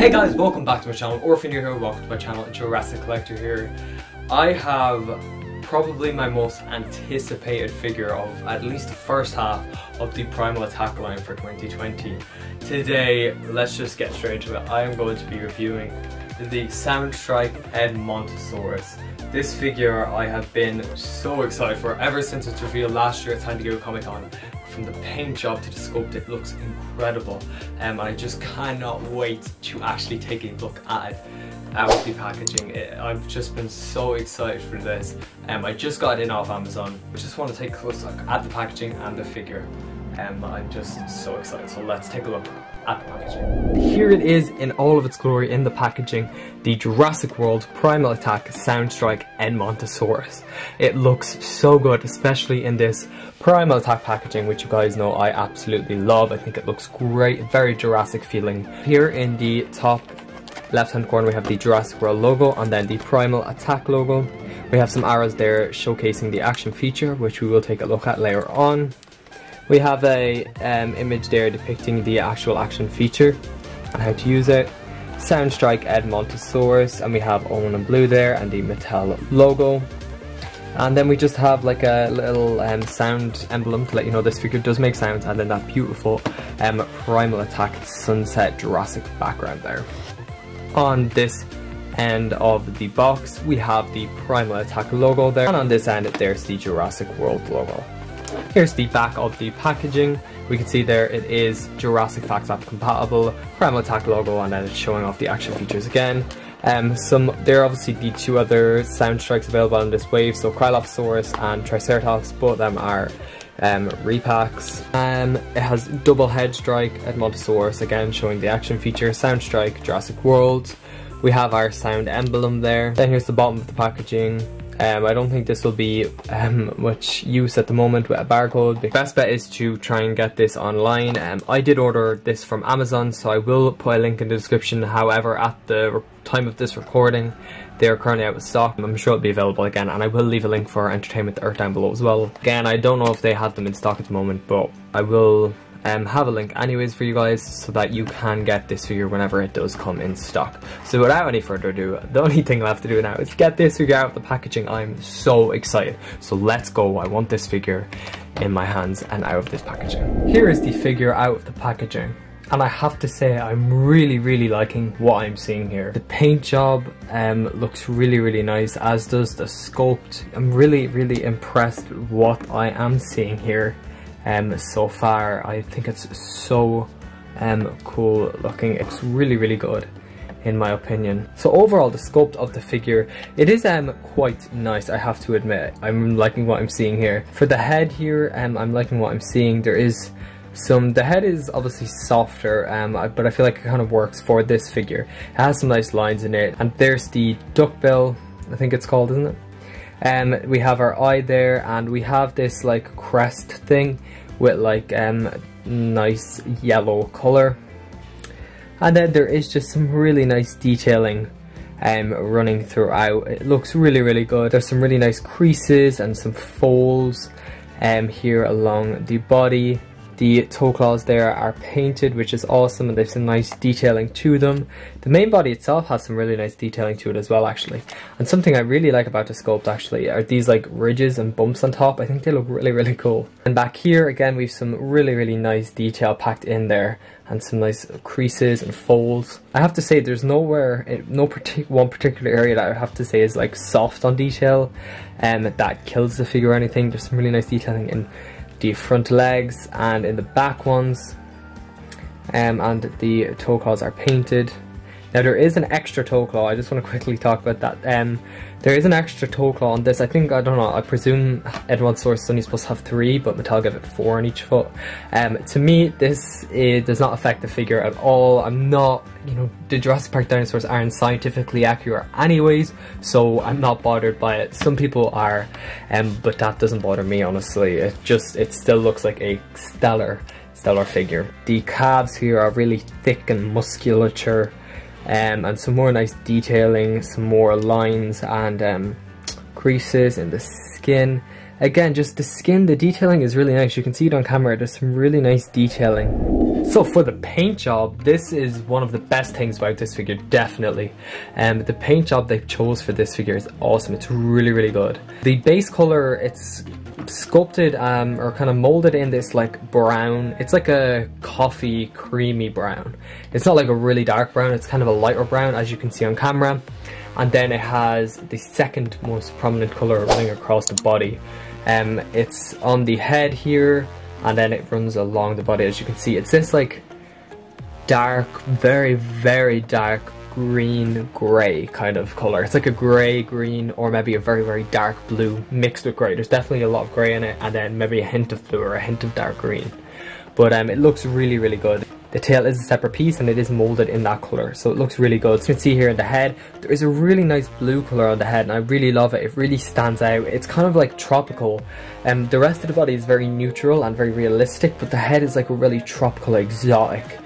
Hey guys, welcome back to my channel, or if you're new here, welcome to my channel, Jurassic Collector here. I have probably my most anticipated figure of at least the first half of the Primal Attack line for 2020. Today, let's just get straight into it. I am going to be reviewing the Sound Strike Edmontosaurus. This figure I have been so excited for ever since its reveal last year at San Diego Comic-Con. From the paint job to the sculpt, it looks incredible, and I just cannot wait to actually take a look at it out of the packaging. I've just been so excited for this. I just got it in off Amazon. I just want to take a close look at the packaging and the figure. I'm just so excited, so let's take a look at the packaging. Here it is in all of its glory in the packaging, the Jurassic World Primal Attack Sound Strike Edmontosaurus. It looks so good, especially in this Primal Attack packaging, which you guys know I absolutely love. I think it looks great, very Jurassic feeling. Here in the top left hand corner we have the Jurassic World logo and then the Primal Attack logo. We have some arrows there showcasing the action feature, which we will take a look at later on. We have a image there depicting the actual action feature and how to use it. Sound Strike Edmontosaurus, and we have Owen in blue there and the Mattel logo. And then we just have like a little sound emblem to let you know this figure does make sounds, and then that beautiful Primal Attack sunset Jurassic background there. On this end of the box we have the Primal Attack logo there, and on this end there's the Jurassic World logo. Here's the back of the packaging. We can see there it is Jurassic Facts App compatible, Primal Attack logo, and then it's showing off the action features again. There are obviously the two other Sound Strikes available on this wave, so Cryolophosaurus and Triceratops, both of them are repacks. It has double head strike Edmontosaurus, again showing the action feature, Sound Strike, Jurassic World. We have our sound emblem there. Then here's the bottom of the packaging. I don't think this will be much use at the moment with a barcode. The best bet is to try and get this online. I did order this from Amazon, so I will put a link in the description. However, at the time of this recording, they are currently out of stock. I'm sure it'll be available again, and I will leave a link for Entertainment Earth down below as well. Again, I don't know if they have them in stock at the moment, but I will have a link anyways for you guys so that you can get this figure whenever it does come in stock. So without any further ado, the only thing left to do now is get this figure out of the packaging. I'm so excited. So let's go. I want this figure in my hands and out of this packaging. Here is the figure out of the packaging. And I have to say, I'm really liking what I'm seeing here. The paint job looks really nice, as does the sculpt. I'm really impressed with what I am seeing here. So far, I think it's so cool looking. It's really good in my opinion. So overall, the sculpt of the figure, it is quite nice, I have to admit. I'm liking what I'm seeing here. For the head here, I'm liking what I'm seeing. There is the head is obviously softer, but I feel like it kind of works for this figure. It has some nice lines in it. And there's the duckbill, I think it's called, isn't it? We have our eye there, and we have this like crest thing with like nice yellow color, and then there is just some really nice detailing running throughout. It looks really good. There's some really nice creases and some folds here along the body. The toe claws there are painted, which is awesome, and there's some nice detailing to them. The main body itself has some really nice detailing to it as well, actually. And something I really like about the sculpt, actually, are these like ridges and bumps on top. I think they look really cool. And back here, again, we've some really nice detail packed in there, and some nice creases and folds. I have to say, there's nowhere, one particular area that I have to say is like soft on detail, and that kills the figure or anything. There's some really nice detailing in the front legs and in the back ones, and the toe claws are painted. Now there is an extra toe claw. I just want to quickly talk about that. There is an extra toe claw on this. I don't know, I presume Edmontosaurus is only supposed to have 3, but Mattel gave it 4 on each foot. To me, this does not affect the figure at all. I'm not, the Jurassic Park dinosaurs aren't scientifically accurate anyways, so I'm not bothered by it. Some people are, but that doesn't bother me, honestly. It still looks like a stellar figure. The calves here are really thick and musculature. And some more nice detailing, some more lines and creases in the skin. Again, just the skin, the detailing is really nice. You can see it on camera, there's some really nice detailing. So for the paint job, this is one of the best things about this figure, definitely. The paint job they chose for this figure is awesome. It's really, really good. The base color, it's sculpted or kind of molded in this like brown. It's like a coffee creamy brown. It's not like a really dark brown, it's kind of a lighter brown as you can see on camera. And then it has the second most prominent color running across the body. It's on the head here, and then it runs along the body. As you can see, it's this like dark, very, very dark green gray kind of color. It's like a gray green, or maybe a very, very dark blue mixed with gray. There's definitely a lot of gray in it, and then maybe a hint of blue or a hint of dark green. But it looks really, really good. The tail is a separate piece and it is molded in that color, so it looks really good. So you can see here in the head, there is a really nice blue color on the head, and I really love it. It really stands out. It's kind of like tropical. The rest of the body is very neutral and very realistic, but the head is like a really tropical, exotic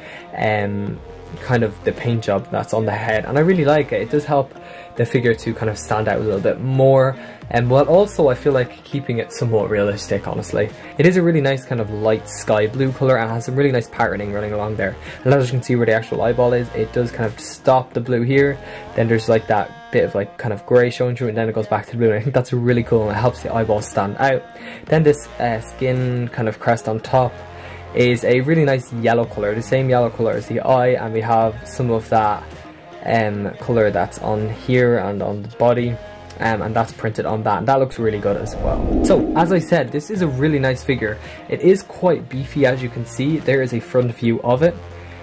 kind of the paint job that's on the head, and I really like it. It does help the figure to kind of stand out a little bit more, and while also I feel like keeping it somewhat realistic, honestly. It is a really nice kind of light sky blue color and has some really nice patterning running along there. And as you can see where the actual eyeball is, it does kind of stop the blue here, then there's like that bit of like kind of grey showing through, and then it goes back to the blue, and I think that's really cool and it helps the eyeball stand out. Then this skin kind of crest on top is a really nice yellow color, the same yellow color as the eye, and we have some of that color that's on here and on the body, and that's printed on that, and that looks really good as well. So as I said, this is a really nice figure. It is quite beefy, as you can see. There is a front view of it,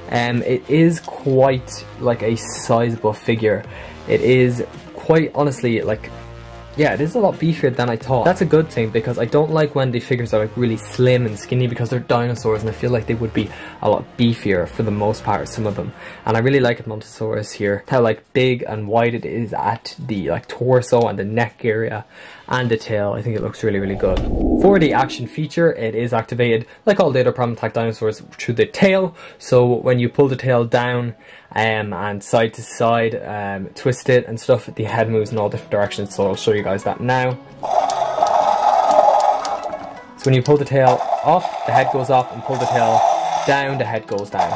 and it is quite like a sizable figure. It is quite honestly like, yeah, it is a lot beefier than I thought. That's a good thing, because I don't like when the figures are like really slim and skinny, because they're dinosaurs and I feel like they would be a lot beefier for the most part, some of them. And I really like Edmontosaurus here, how like big and wide it is at the like torso and the neck area and the tail. I think it looks really, really good. For the action feature, it is activated like all the other Primal Attack dinosaurs through the tail. So when you pull the tail down and side to side, twist it and stuff, the head moves in all different directions, so I'll show you guys that now. So when you pull the tail up, the head goes up, and pull the tail down, the head goes down.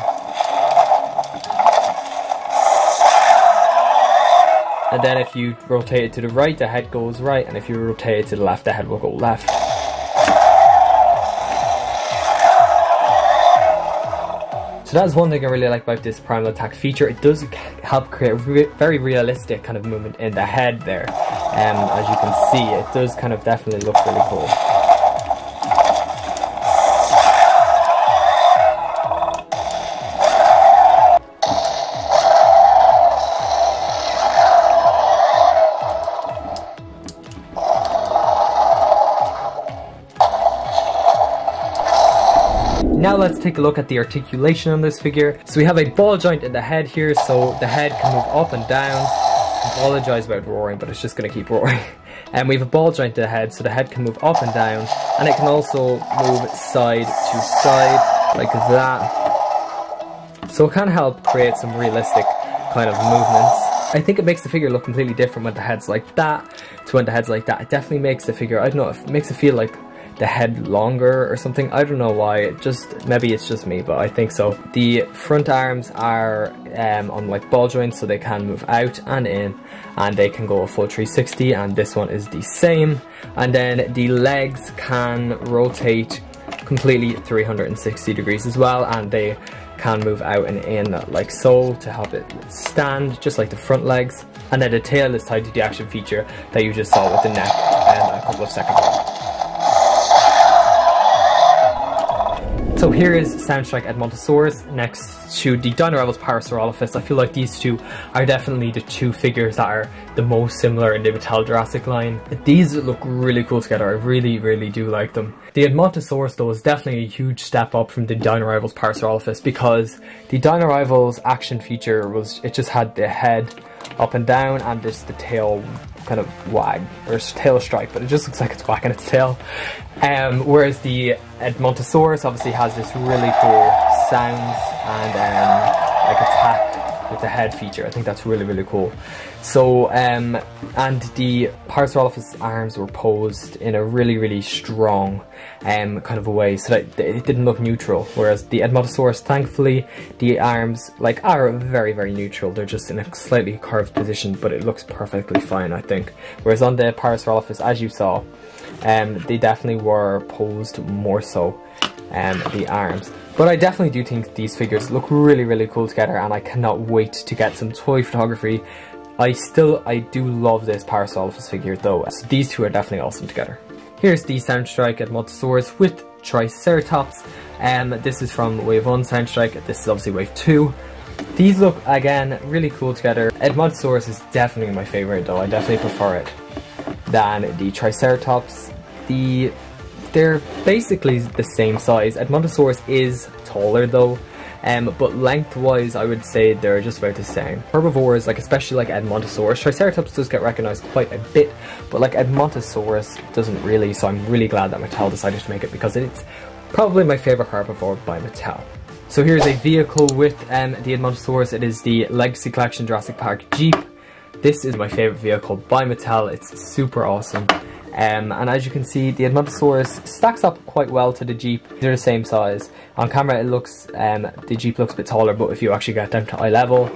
And then if you rotate it to the right, the head goes right, and if you rotate it to the left, the head will go left. So that's one thing I really like about this Primal Attack feature. It does help create a very realistic kind of movement in the head there. As you can see, it does kind of definitely look really cool. Now let's take a look at the articulation on this figure. So we have a ball joint in the head here, so the head can move up and down. I apologise about roaring, but it's just going to keep roaring. And we have a ball joint in the head, so the head can move up and down, and it can also move side to side like that. So it can help create some realistic kind of movements. I think it makes the figure look completely different when the head's like that to when the head's like that. It definitely makes the figure, I don't know, it makes it feel like the head longer or something. I don't know why, maybe it's just me, but I think so. The front arms are on like ball joints, so they can move out and in, and they can go a full 360, and this one is the same. And then the legs can rotate completely 360 degrees as well, and they can move out and in like so to help it stand, just like the front legs. And then the tail is tied to the action feature that you just saw with the neck a couple of seconds ago. So here is Sound Strike Edmontosaurus next to the Dino Rivals Parasaurolophus. I feel like these two are definitely the two figures that are the most similar in the Mattel Jurassic line. These look really cool together. I really, really do like them. The Edmontosaurus though is definitely a huge step up from the Dino Rivals Parasaurolophus, because the Dino Rivals action feature was, it just had the head up and down and just the tail kind of wag, or tail strike, but it just looks like it's wagging its tail. Whereas the Edmontosaurus obviously has this really cool sounds and like attack with the head feature. I think that's really, really cool. So, and the Parasaurolophus arms were posed in a really, really strong kind of a way, so that it didn't look neutral. Whereas the Edmontosaurus, thankfully, the arms like are very, very neutral. They're just in a slightly curved position, but it looks perfectly fine, I think. Whereas on the Parasaurolophus, as you saw, they definitely were posed more so, the arms. But I definitely do think these figures look really, really cool together, and I cannot wait to get some toy photography. I do love this Parasaurolophus figure though, so these two are definitely awesome together. Here's the Sound Strike Edmontosaurus with Triceratops. This is from Wave 1 Sound Strike, this is obviously Wave 2. These look, again, really cool together. Edmontosaurus is definitely my favourite though, I definitely prefer it than the Triceratops. They're basically the same size. Edmontosaurus is taller though, but lengthwise I would say they're just about the same. Herbivores, like especially like Edmontosaurus, Triceratops does get recognised quite a bit, but like Edmontosaurus doesn't really, so I'm really glad that Mattel decided to make it because it's probably my favourite herbivore by Mattel. So here's a vehicle with the Edmontosaurus. It is the Legacy Collection Jurassic Park Jeep. This is my favourite vehicle by Mattel, it's super awesome. And as you can see, the Edmontosaurus stacks up quite well to the Jeep. They're the same size. On camera it looks, the Jeep looks a bit taller, but if you actually get down to eye level,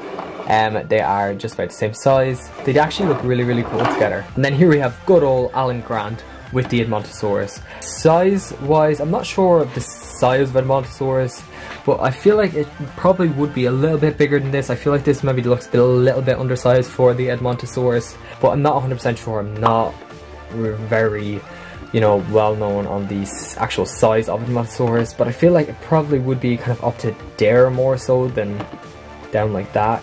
they are just about the same size. They actually look really, really cool together. And then here we have good old Alan Grant with the Edmontosaurus. Size wise, I'm not sure of the size of Edmontosaurus, but I feel like it probably would be a little bit bigger than this. I feel like this maybe looks a little bit undersized for the Edmontosaurus, but I'm not 100% sure. I'm not very, you know, well known on the actual size of Edmontosaurus, but I feel like it probably would be kind of up to there more so than down like that.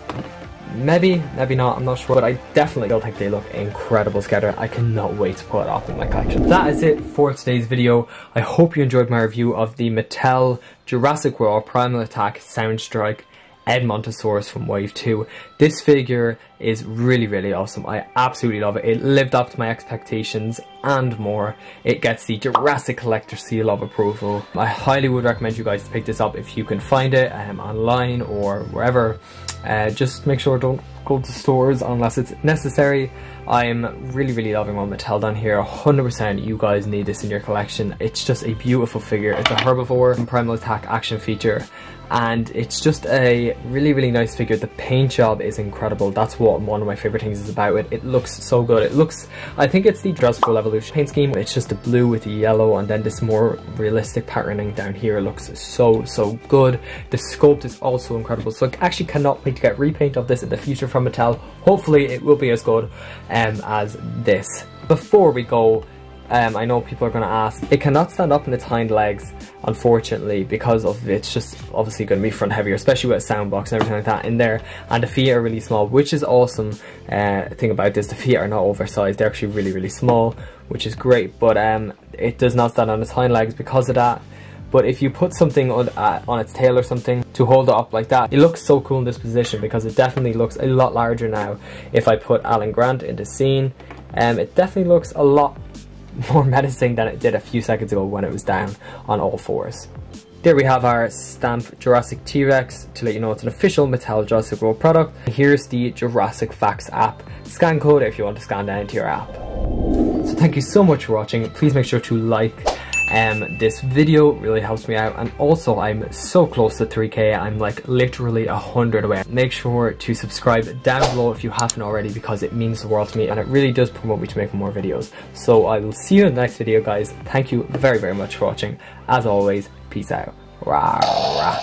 Maybe not, I'm not sure, but I definitely don't think they look incredible together. I cannot wait to put it up in my collection. That is it for today's video. I hope you enjoyed my review of the Mattel Jurassic World Primal Attack Sound Strike Edmontosaurus from Wave 2. This figure is really, really awesome. I absolutely love it. It lived up to my expectations and more. It gets the Jurassic Collector seal of approval. I highly would recommend you guys to pick this up if you can find it online or wherever. Just make sure don't go to stores unless it's necessary. I'm really, really loving what Mattel done here. 100% you guys need this in your collection. It's just a beautiful figure. It's a herbivore and Primal Attack action feature, and it's just a really, really nice figure. The paint job is incredible. That's what one of my favorite things is about it. It looks so good. It looks, I think it's the Jurassic World Evolution paint scheme. It's just the blue with the yellow, and then this more realistic patterning down here looks so good. The sculpt is also incredible, so I actually cannot wait to get repaint of this in the future from Mattel. Hopefully it will be as good as this. Before we go, I know people are going to ask, it cannot stand up on its hind legs, unfortunately, because of it's just obviously going to be front heavier, especially with a sound box and everything like that in there, and the feet are really small, which is awesome. Thing about this, the feet are not oversized, they're actually really, really small, which is great, but it does not stand on its hind legs because of that. But if you put something on its tail or something to hold it up like that, it looks so cool in this position, because it definitely looks a lot larger now. If I put Alan Grant into scene, it definitely looks a lot more menacing than it did a few seconds ago when it was down on all fours. There we have our stamp Jurassic T-Rex to let you know it's an official Mattel Jurassic World product. Here's the Jurassic Facts app scan code if you want to scan that into your app. So thank you so much for watching. Please make sure to like this video, really helps me out, and also I'm so close to 3k. I'm like literally 100 away. Make sure to subscribe down below if you haven't already, because it means the world to me and it really does promote me to make more videos. So I will see you in the next video, guys. Thank you very, very much for watching. As always, peace out. Rah, rah.